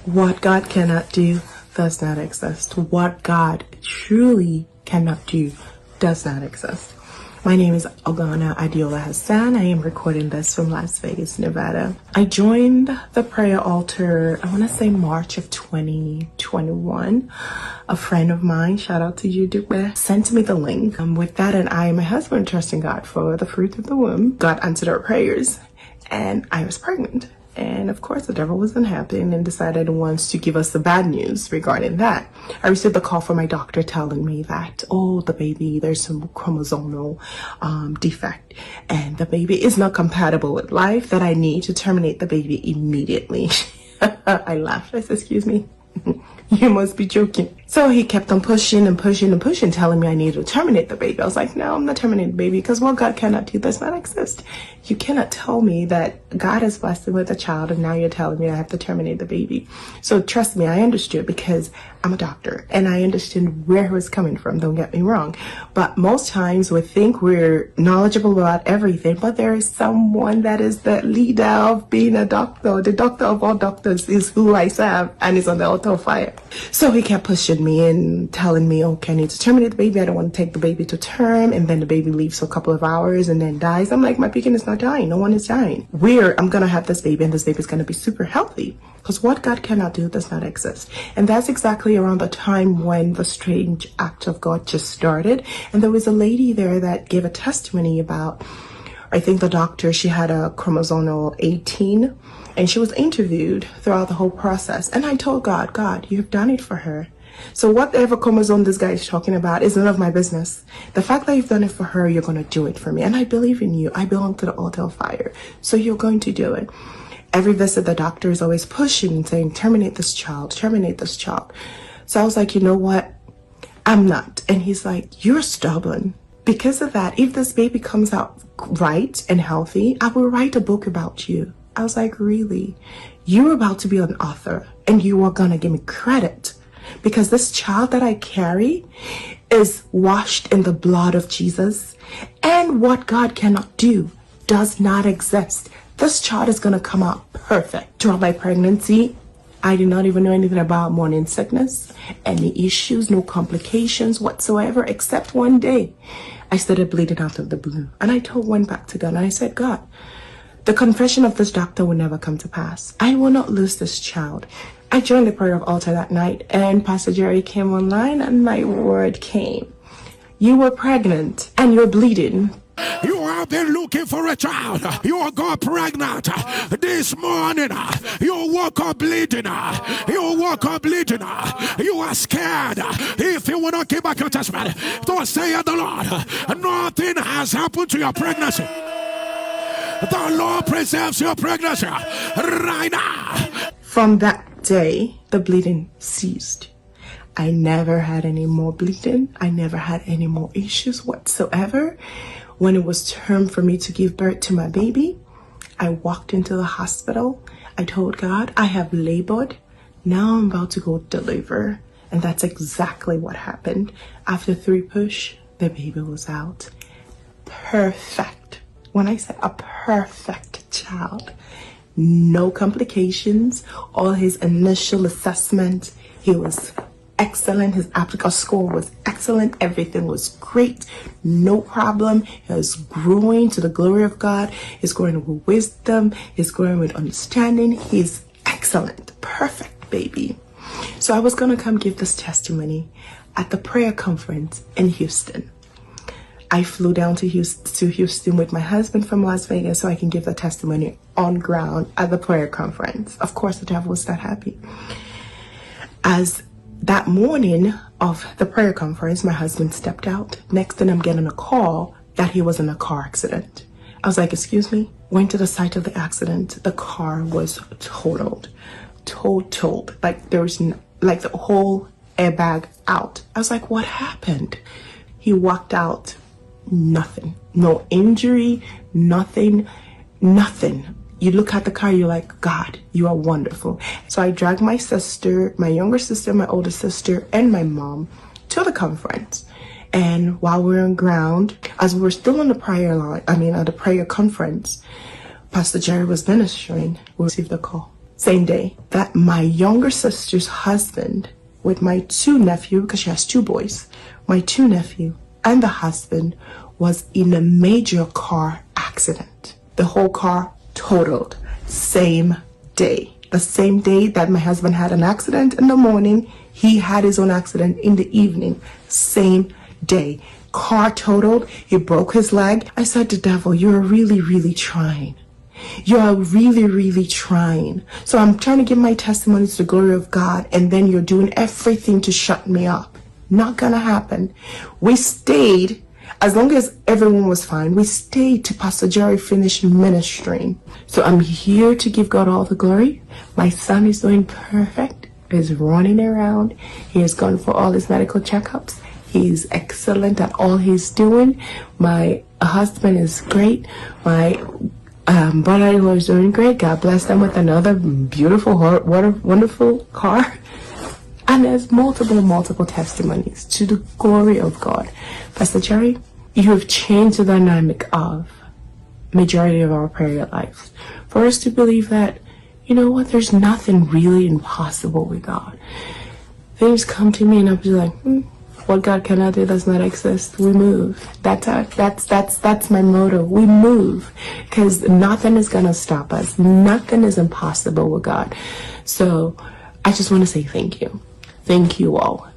What God cannot do does not exist. What God truly cannot do does not exist. My name is Ogana Adiola Hassan. I am recording this from Las Vegas, Nevada. I joined the prayer altar, I want to say March of 2021. A friend of mine, shout out to you, Dupe, sent me the link. With that, and I and my husband trusting God for the fruit of the womb, God answered our prayers, and I was pregnant. And of course, the devil wasn't happy and decided once to give us the bad news regarding that. I received a call from my doctor telling me that, oh, the baby, there's some chromosomal defect and the baby is not compatible with life, that I need to terminate the baby immediately. I laughed. I said, excuse me. You must be joking. So he kept on pushing and pushing and pushing, telling me I needed to terminate the baby. I was like, no, I'm not terminating the baby, because what God cannot do does not exist. You cannot tell me that God has blessed me with a child and now you're telling me I have to terminate the baby. So trust me, I understood, because I'm a doctor and I understand where he was coming from. Don't get me wrong. But most times we think we're knowledgeable about everything, but there is someone that is the leader of being a doctor. The doctor of all doctors is who I serve, and is on the altar of fire. So he kept pushing me and telling me, okay, I need to terminate the baby. I don't want to take the baby to term. And then the baby leaves for a couple of hours and then dies. I'm like, my pekin is not dying. No one is dying. I'm going to have this baby, and this baby is going to be super healthy, because what God cannot do does not exist. And that's exactly around the time when the strange act of God just started. And there was a lady there that gave a testimony about, I think the doctor, she had a chromosomal 18, and she was interviewed throughout the whole process. And I told God, God, you have done it for her. So whatever chromosome this guy is talking about is none of my business. The fact that you've done it for her, you're going to do it for me. And I believe in you. I belong to the altar of fire. So you're going to do it. Every visit, the doctor is always pushing and saying, terminate this child, terminate this child. So I was like, you know what? I'm not. And he's like, you're stubborn. Because of that, if this baby comes out right and healthy, I will write a book about you. I was like, really? You're about to be an author, and you are going to give me credit, because this child that I carry is washed in the blood of Jesus, and what God cannot do does not exist. This child is going to come out perfect. Throughout my pregnancy, I did not even know anything about morning sickness, any issues, no complications whatsoever, except one day I started bleeding out of the blue. And I went back to God and I said, God, the confession of this doctor will never come to pass. I will not lose this child. I joined the prayer of altar that night, and Pastor Jerry came online, and my word came. You were pregnant and you're bleeding. You have been looking for a child. You got pregnant this morning. You woke up bleeding. You woke up bleeding. You are scared. If you will not give back your testimony, don't say the Lord, nothing has happened to your pregnancy. The Lord preserves your pregnancy right now. From that day, the bleeding ceased. I never had any more bleeding. I never had any more issues whatsoever. When it was time for me to give birth to my baby, I walked into the hospital. I told God, I have labored. Now I'm about to go deliver. And that's exactly what happened. After 3 push, the baby was out. Perfect. When I said a perfect child, no complications. All his initial assessment, he was excellent. His applicant score was excellent. Everything was great. No problem. He was growing to the glory of God. He's growing with wisdom. He's growing with understanding. He's excellent. Perfect baby. So I was going to come give this testimony at the prayer conference in Houston. I flew down to Houston with my husband from Las Vegas so I can give the testimony on ground at the prayer conference. Of course, the devil was not happy. As that morning of the prayer conference, my husband stepped out. Next thing, I'm getting a call that he was in a car accident. I was like, excuse me? Went to the site of the accident. The car was totaled. Like there was like the whole airbag out. I was like, what happened? He walked out. Nothing. No injury. Nothing. You look at the car, you're like, God, you are wonderful. So I dragged my sister, my younger sister, my older sister, and my mom to the conference. And while we were on ground, as we were still on the prayer line, at the prayer conference, Pastor Jerry was ministering. We received a call. same day, that my younger sister's husband with my two nephews, because she has two boys, my two nephews and the husband was in a major car accident. The whole car totaled. Same day. The same day that my husband had an accident in the morning, he had his own accident in the evening. Same day. Car totaled. He broke his leg. I said to devil, you're really, really trying. You're really, really trying. So I'm trying to give my testimony to the glory of God, and then you're doing everything to shut me up. Not gonna happen. We stayed, as long as everyone was fine, we stayed to Pastor Jerry finish ministering. So I'm here to give God all the glory. My son is doing perfect. He's running around. He has gone for all his medical checkups. He's excellent at all he's doing. My husband is great. My brother-in-law is doing great. God bless them with another beautiful, wonderful car. And there's multiple testimonies to the glory of God. Pastor Jerry, you have changed the dynamic of majority of our prayer lives. For us to believe that, you know what, there's nothing really impossible with God. Things come to me and I'm just like, what God cannot do does not exist. We move. That's my motto. We move, because nothing is gonna stop us. Nothing is impossible with God. So I just want to say thank you. Thank you all.